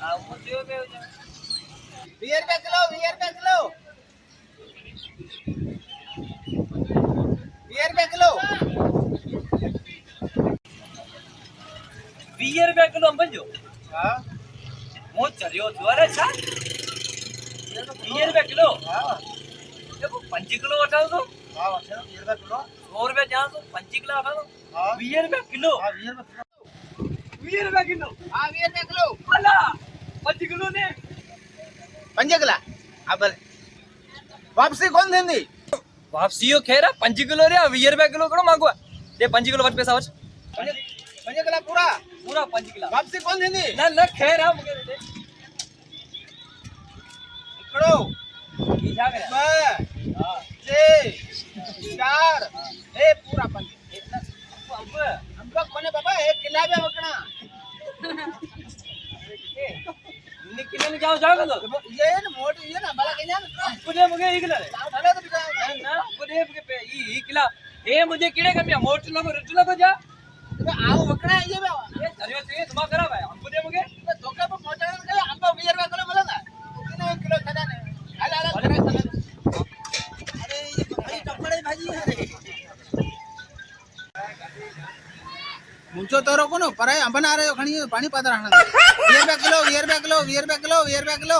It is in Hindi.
₹20 किलो, ₹20 किलो, ₹20 किलो, ₹20 किलो अंबन जो हाँ वो चलियो द्वारा छा ₹20 किलो हाँ देखो 5 किलो वठाओ तो हाँ ₹20 किलो, 100 रुपया जहाँ तो 5 किलो वठाओ हाँ ₹20 किलो हाँ ₹20 किलो, ₹20 किलो हाँ ₹20 किलो, अला 5 किलो ने 5 किला, अब वापसी कौन देंदी? वापसी यो खेरा 5 किलो रे ₹20 किलो करो मांगवा दे 5 किलो वट पैसा वच 5 किला पूरा, पूरा 5 किलो वापसी कौन देंदी? ना ना खेरा मुके दे करो, की छा करे 2 हां 3 4 ए पूरा 5 अब हमको कोने बाबा 1 किला बे वकना इन्ने किलो ने जाओ जाओ तो ये न मोट ये ना बाला केना पुरे मुके ई किलो रे डाले तो बिका ना ना पुरे मुके पे ई किलो ए मुझे किड़े कमिया मोट लोग रुच लोग जा आओ वकना ये बे ये चलियो ते तुमा करा भाई हम पुरे मुके धोखा पे पहुंचाने के लिए हमको ₹20 किलो बोला ना कितने किलो खड़ा ने आला आला करे अरे ये भाई कपड़े भाजी है रे मुंचो तोरो कोनो पराय अंबन आ रहे हो खणी पानी पादर ₹20 किलो ₹20 किलो ₹20 किलो ₹20 किलो